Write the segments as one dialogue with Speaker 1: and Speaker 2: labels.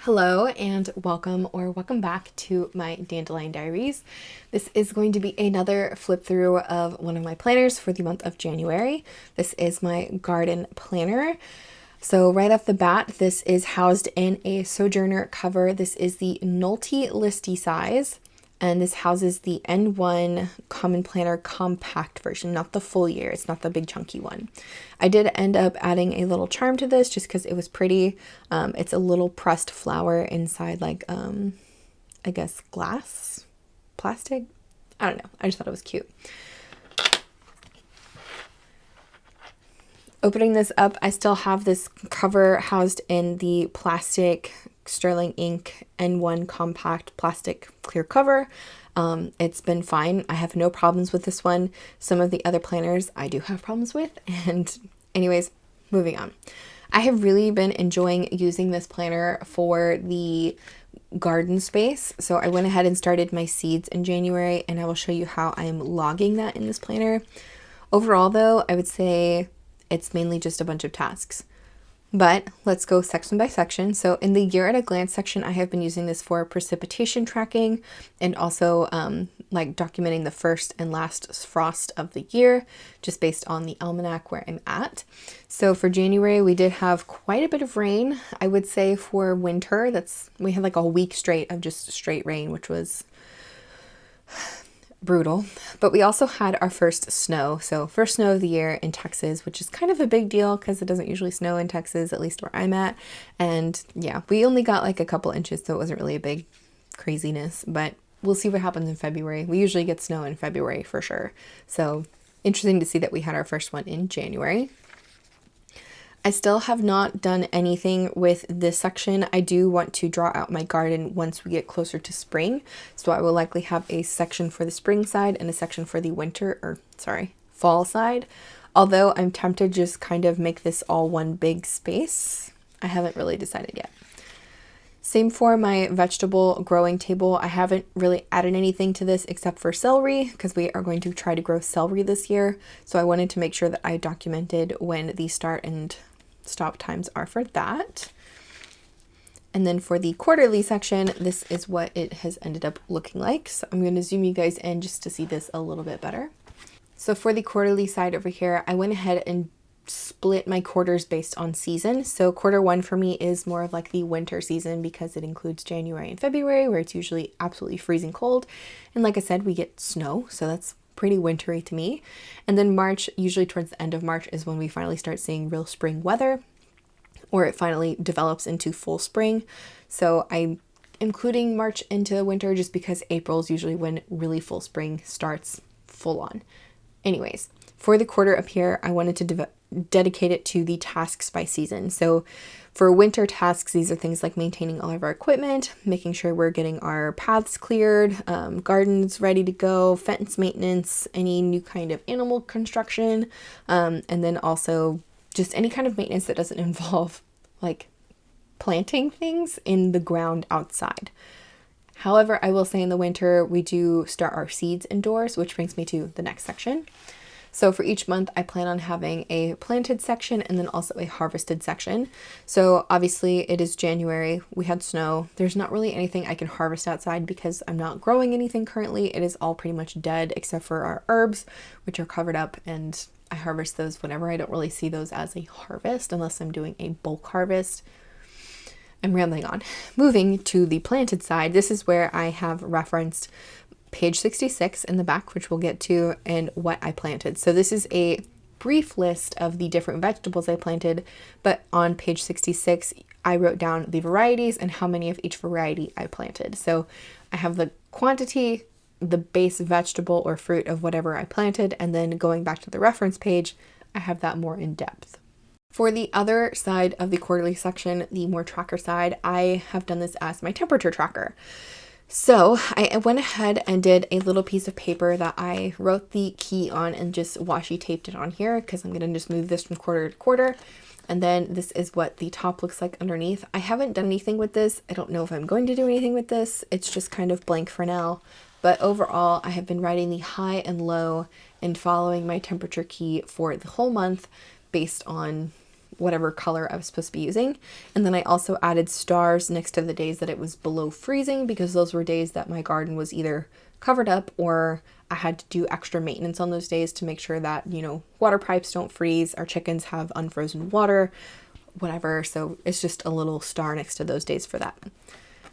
Speaker 1: Hello and welcome back to my Dandelion Diaries. This is going to be another flip through of one of my planners for the month of January. This is my garden planner. So right off the bat, this is housed in a Sojourner cover. This is the 𝗦𝘃𝗁𝗍𝗍 size, and this houses the N1 Common Planner compact version, not the full year. It's not the big chunky one. I did end up adding a little charm to this just because it was pretty. It's a little pressed flower inside like, I guess glass, plastic. I don't know. I just thought it was cute. Opening this up, I still have this cover housed in the plastic Sterling Ink N1 compact plastic clear cover. It's been fine. I have no problems with this one. Some of the other planners I do have problems with. And anyways, moving on. I have really been enjoying using this planner for the garden space. So I went ahead and started my seeds in January, and I will show you how I am logging that in this planner. Overall though, I would say it's mainly just a bunch of tasks. But let's go section by section. So in the year at a glance section, I have been using this for precipitation tracking and also like documenting the first and last frost of the year, just based on the almanac where I'm at. So for January, we did have quite a bit of rain. I would say for winter, we had like a week straight of just straight rain, which was brutal. But we also had our first snow. So first snow of the year in Texas, which is kind of a big deal because it doesn't usually snow in Texas, at least where I'm at. And yeah, we only got like a couple inches, so it wasn't really a big craziness, but we'll see what happens in February. We usually get snow in February for sure. So interesting to see that we had our first one in January. I still have not done anything with this section. I do want to draw out my garden once we get closer to spring. So I will likely have a section for the spring side and a section for the fall side. Although I'm tempted to just kind of make this all one big space. I haven't really decided yet. Same for my vegetable growing table. I haven't really added anything to this except for celery because we are going to try to grow celery this year. So I wanted to make sure that I documented when the start and stop times are for that. And then for the quarterly section, this is what it has ended up looking like. So I'm going to zoom you guys in just to see this a little bit better. So for the quarterly side over here, I went ahead and split my quarters based on season. So quarter one for me is more of like the winter season because it includes January and February, where it's usually absolutely freezing cold. And like I said, we get snow, so that's pretty wintry to me. And then March, usually towards the end of March, is when we finally start seeing real spring weather, or it finally develops into full spring. So I'm including March into winter just because April is usually when really full spring starts full on. Anyways, for the quarter up here, I wanted to dedicate it to the tasks by season. So for winter tasks, these are things like maintaining all of our equipment, making sure we're getting our paths cleared, gardens ready to go, fence maintenance, any new kind of animal construction, and then also just any kind of maintenance that doesn't involve like planting things in the ground outside. However, I will say in the winter, we do start our seeds indoors, which brings me to the next section. So for each month, I plan on having a planted section and then also a harvested section. So obviously it is January, we had snow. There's not really anything I can harvest outside because I'm not growing anything currently. It is all pretty much dead except for our herbs, which are covered up, and I harvest those whenever. I don't really see those as a harvest unless I'm doing a bulk harvest. I'm rambling on. Moving to the planted side, this is where I have referenced page 66 in the back, which we'll get to, and what I planted. So this is a brief list of the different vegetables I planted, but on page 66, I wrote down the varieties and how many of each variety I planted. So I have the quantity, the base vegetable or fruit of whatever I planted, and then going back to the reference page, I have that more in depth. For the other side of the quarterly section, the more tracker side, I have done this as my temperature tracker. So I went ahead and did a little piece of paper that I wrote the key on and just washi taped it on here because I'm going to just move this from quarter to quarter. And then this is what the top looks like underneath. I haven't done anything with this. I don't know if I'm going to do anything with this. It's just kind of blank for now. But overall, I have been writing the high and low and following my temperature key for the whole month based on whatever color I was supposed to be using. And then I also added stars next to the days that it was below freezing, because those were days that my garden was either covered up or I had to do extra maintenance on those days to make sure that, you know, water pipes don't freeze, our chickens have unfrozen water, whatever. So it's just a little star next to those days for that.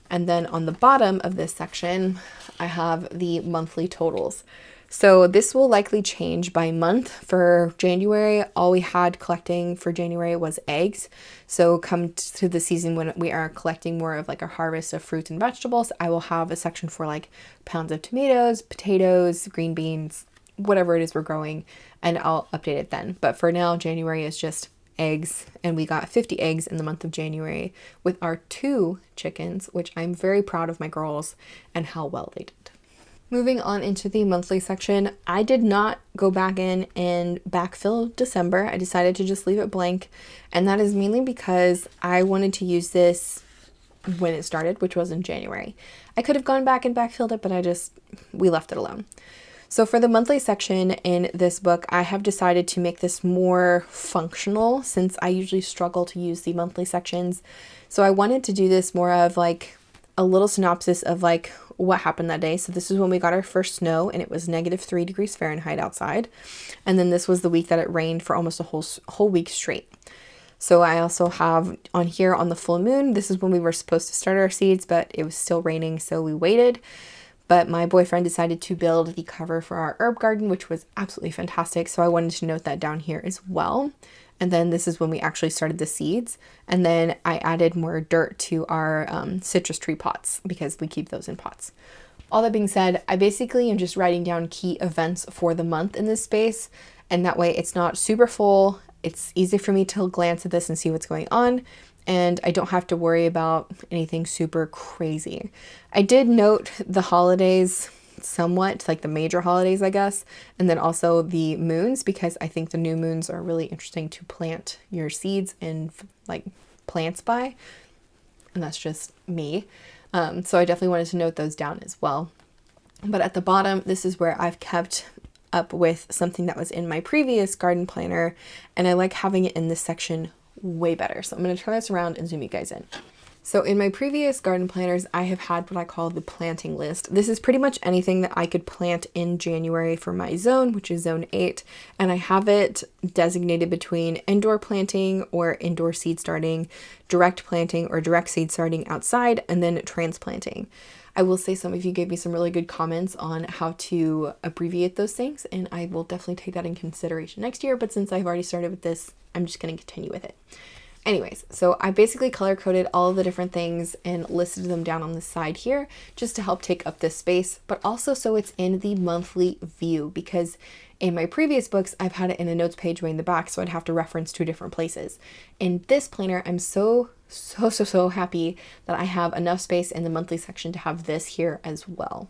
Speaker 1: And then on the bottom of this section, I have the monthly totals. So this will likely change by month. For January, all we had collecting for January was eggs. So come to the season when we are collecting more of like a harvest of fruits and vegetables, I will have a section for like pounds of tomatoes, potatoes, green beans, whatever it is we're growing, and I'll update it then. But for now, January is just eggs, and we got 50 eggs in the month of January with our 2 chickens, which I'm very proud of my girls and how well they did. Moving on into the monthly section, I did not go back in and backfill December. I decided to just leave it blank, and that is mainly because I wanted to use this when it started, which was in January. I could have gone back and backfilled it, but we left it alone. So for the monthly section in this book, I have decided to make this more functional, since I usually struggle to use the monthly sections. So I wanted to do this more of like a little synopsis of like what happened that day. So this is when we got our first snow, and it was -3 degrees Fahrenheit outside. And then this was the week that it rained for almost a whole week straight. So I also have on here on the full moon, this is when we were supposed to start our seeds, but it was still raining, so we waited. But my boyfriend decided to build the cover for our herb garden, which was absolutely fantastic. So I wanted to note that down here as well. And then this is when we actually started the seeds. And then I added more dirt to our citrus tree pots, because we keep those in pots. All that being said, I basically am just writing down key events for the month in this space. And that way it's not super full. It's easy for me to glance at this and see what's going on. And I don't have to worry about anything super crazy. I did note the holidays somewhat, like the major holidays, I guess, and then also the moons, because I think the new moons are really interesting to plant your seeds and like plants by, and that's just me. So I definitely wanted to note those down as well. But at the bottom, this is where I've kept up with something that was in my previous garden planner, and I like having it in this section way better. So I'm going to turn this around and zoom you guys in. So in my previous garden planners, I have had what I call the planting list. This is pretty much anything that I could plant in January for my zone, which is zone 8. And I have it designated between indoor planting or indoor seed starting, direct planting or direct seed starting outside, and then transplanting. I will say some of you gave me some really good comments on how to abbreviate those things, and I will definitely take that in consideration next year. But since I've already started with this, I'm just going to continue with it. Anyways, so I basically color coded all of the different things and listed them down on the side here just to help take up this space, but also so it's in the monthly view, because in my previous books, I've had it in a notes page way in the back, so I'd have to reference 2 different places. In this planner, I'm so happy that I have enough space in the monthly section to have this here as well.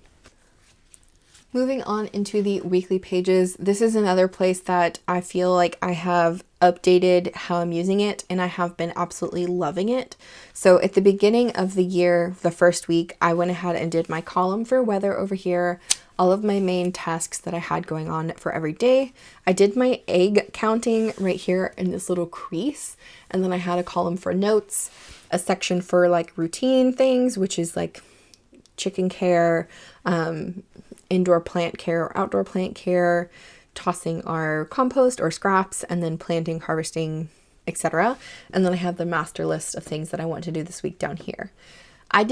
Speaker 1: Moving on into the weekly pages, this is another place that I feel like I have updated how I'm using it, and I have been absolutely loving it. So at the beginning of the year, the first week, I went ahead and did my column for weather over here, all of my main tasks that I had going on for every day. I did my egg counting right here in this little crease, and then I had a column for notes, a section for like routine things, which is like chicken care, indoor plant care or outdoor plant care, tossing our compost or scraps, and then planting, harvesting, etc. And then I have the master list of things that I want to do this week down here. I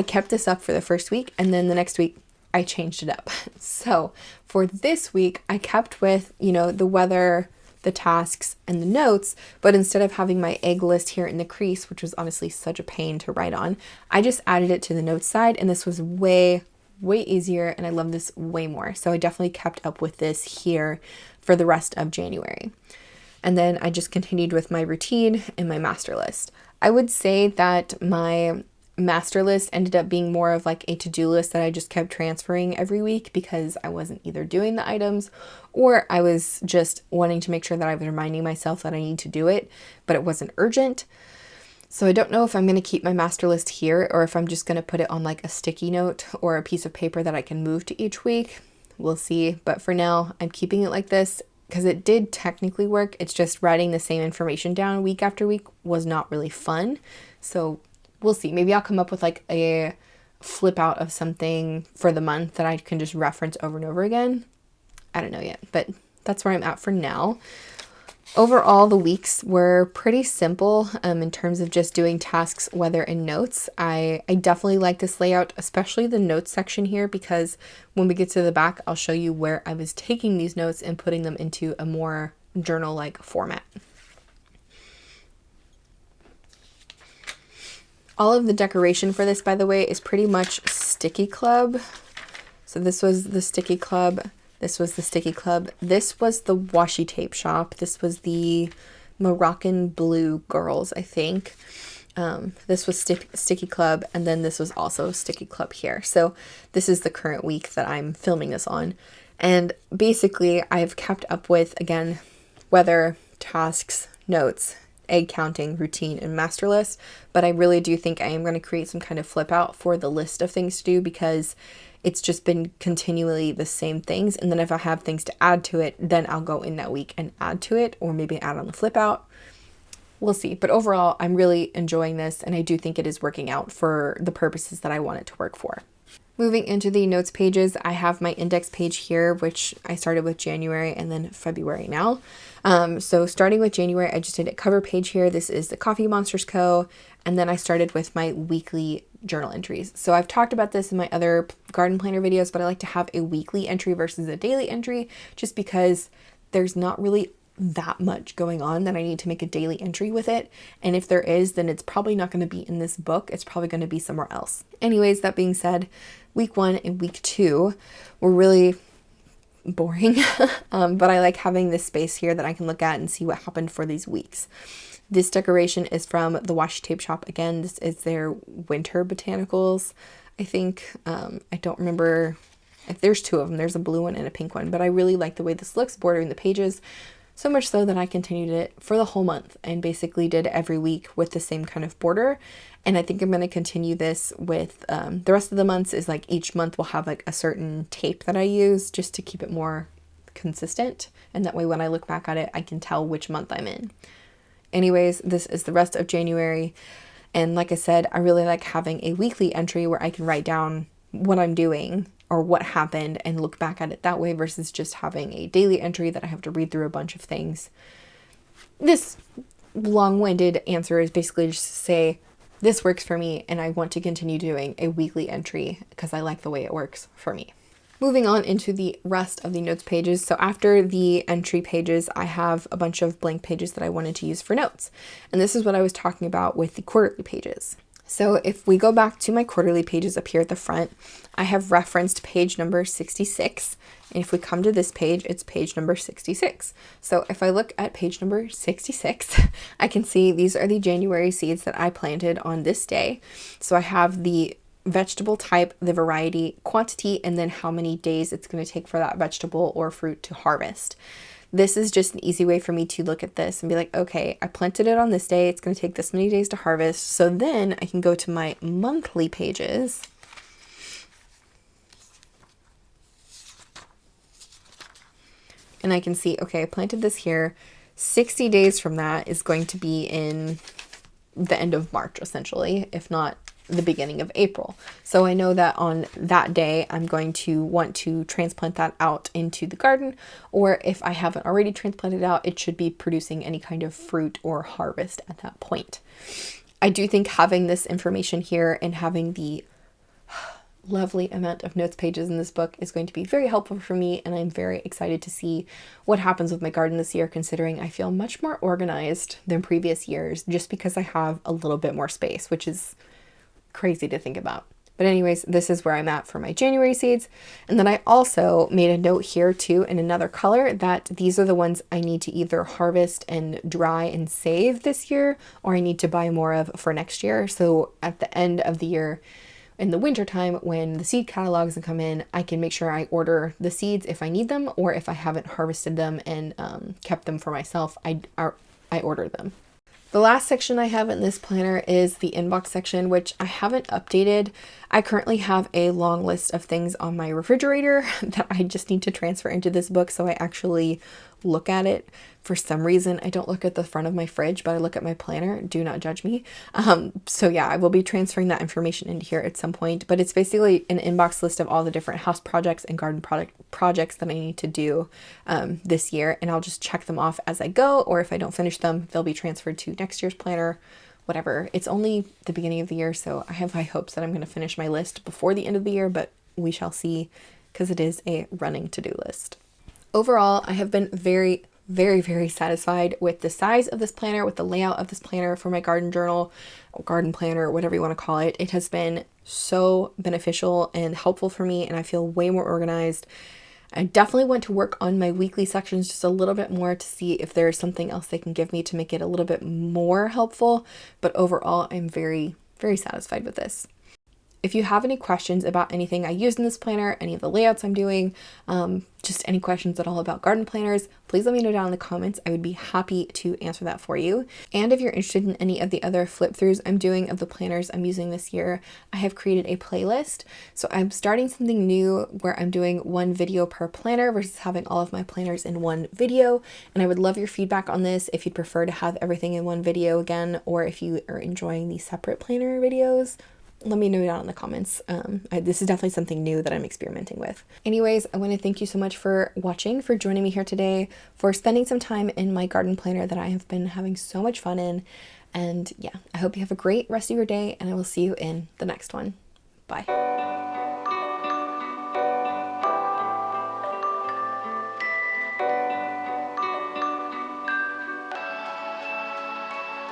Speaker 1: kept this up for the first week, and then the next week I changed it up. So for this week, I kept with, the weather, the tasks, and the notes, but instead of having my egg list here in the crease, which was honestly such a pain to write on, I just added it to the notes side, and this was way easier, and I love this way more. So I definitely kept up with this here for the rest of January. And then I just continued with my routine and my master list. I would say that my master list ended up being more of like a to-do list that I just kept transferring every week, because I wasn't either doing the items or I was just wanting to make sure that I was reminding myself that I need to do it, but it wasn't urgent. So I don't know if I'm going to keep my master list here or if I'm just going to put it on like a sticky note or a piece of paper that I can move to each week. We'll see. But for now, I'm keeping it like this. because it did technically work. It's just writing the same information down week after week was not really fun. So we'll see. Maybe I'll come up with like a flip out of something for the month that I can just reference over and over again. I don't know yet, but that's where I'm at for now. Overall, the weeks were pretty simple in terms of just doing tasks, weather, and notes. I definitely like this layout, especially the notes section here, because when we get to the back, I'll show you where I was taking these notes and putting them into a more journal-like format. All of the decoration for this, by the way, is pretty much 𝗧𝘂𝘁𝗶. So this was the 𝗧𝘂𝘁𝗶. This was the 𝗧𝘂𝘁𝗶. This was the washi tape shop. This was the Moroccan Blue Girls, I think. This was 𝗧𝘂𝘁𝗶, and then this was also 𝗧𝘂𝘁𝗁 here. So this is the current week that I'm filming this on. And basically, I've kept up with, again, weather, tasks, notes, egg counting, routine, and master list. But I really do think I am going to create some kind of flip out for the list of things to do, because it's just been continually the same things. And then if I have things to add to it, then I'll go in that week and add to it, or maybe add on the flip out. We'll see. But overall, I'm really enjoying this, and I do think it is working out for the purposes that I want it to work for. Moving into the notes pages, I have my index page here, which I started with January and then February now. So starting with January, I just did a cover page here. This is the Coffee Monsters Co. And then I started with my weekly journal entries. So I've talked about this in my other garden planner videos, but I like to have a weekly entry versus a daily entry, just because there's not really that much going on that I need to make a daily entry with it. And if there is, then it's probably not going to be in this book. It's probably going to be somewhere else. Anyways, that being said, week 1 and week 2 were really boring, but I like having this space here that I can look at and see what happened for these weeks. This decoration is from the washi tape shop. Again, this is their winter botanicals, I think. I don't remember if there's 2 of them. There's a blue one and a pink one, but I really like the way this looks, bordering the pages. So much so that I continued it for the whole month and basically did every week with the same kind of border. And I think I'm going to continue this with the rest of the months. Is like each month will have like a certain tape that I use just to keep it more consistent. And that way when I look back at it, I can tell which month I'm in. Anyways, this is the rest of January. And like I said, I really like having a weekly entry where I can write down what I'm doing or what happened and look back at it that way, versus just having a daily entry that I have to read through a bunch of things. This long-winded answer is basically just to say, this works for me and I want to continue doing a weekly entry because I like the way it works for me. Moving on into the rest of the notes pages. So after the entry pages, I have a bunch of blank pages that I wanted to use for notes. And this is what I was talking about with the quarterly pages. So if we go back to my quarterly pages up here at the front, I have referenced page number 66. And if we come to this page, it's page number 66. So if I look at page number 66, I can see these are the January seeds that I planted on this day. So I have the vegetable type, the variety, quantity, and then how many days it's going to take for that vegetable or fruit to harvest. This is just an easy way for me to look at this and be like, okay, I planted it on this day. It's going to take this many days to harvest. So then I can go to my monthly pages. And I can see, okay, I planted this here. 60 days from that is going to be in the end of March, essentially, if not the beginning of April. So I know that on that day, I'm going to want to transplant that out into the garden, or if I haven't already transplanted out, it should be producing any kind of fruit or harvest at that point. I do think having this information here and having the lovely amount of notes pages in this book is going to be very helpful for me, and I'm very excited to see what happens with my garden this year, considering I feel much more organized than previous years just because I have a little bit more space, which is crazy to think about. But anyways, this is where I'm at for my January seeds. And then I also made a note here too in another color that these are the ones I need to either harvest and dry and save this year, or I need to buy more of for next year. So at the end of the year, in the winter time, when the seed catalogs come in, I can make sure I order the seeds if I need them, or if I haven't harvested them and kept them for myself, I order them. The last section I have in this planner is the inbox section, which I haven't updated. I currently have a long list of things on my refrigerator that I just need to transfer into this book, so I actually look at it. For some reason, I don't look at the front of my fridge, but I look at my planner. Do not judge me. So yeah, I will be transferring that information into here at some point, but it's basically an inbox list of all the different house projects and garden projects that I need to do this year, and I'll just check them off as I go, or if I don't finish them, they'll be transferred to next year's planner, whatever. It's only the beginning of the year, so I have high hopes that I'm going to finish my list before the end of the year, but we shall see, because it is a running to-do list. Overall, I have been very, very satisfied with the size of this planner, with the layout of this planner for my garden journal, garden planner, whatever you want to call it. It has been so beneficial and helpful for me, and I feel way more organized. I definitely want to work on my weekly sections just a little bit more to see if there's something else they can give me to make it a little bit more helpful, but overall, I'm very, very satisfied with this. If you have any questions about anything I used in this planner, any of the layouts I'm doing, just any questions at all about garden planners, please let me know down in the comments. I would be happy to answer that for you. And if you're interested in any of the other flip throughs I'm doing of the planners I'm using this year, I have created a playlist. So I'm starting something new where I'm doing one video per planner versus having all of my planners in one video. And I would love your feedback on this, if you'd prefer to have everything in one video again, or if you are enjoying the separate planner videos. Let me know down in the comments. This is definitely something new that I'm experimenting with. Anyways, I want to thank you so much for watching, for joining me here today, for spending some time in my garden planner that I have been having so much fun in. And yeah, I hope you have a great rest of your day, and I will see you in the next one. Bye.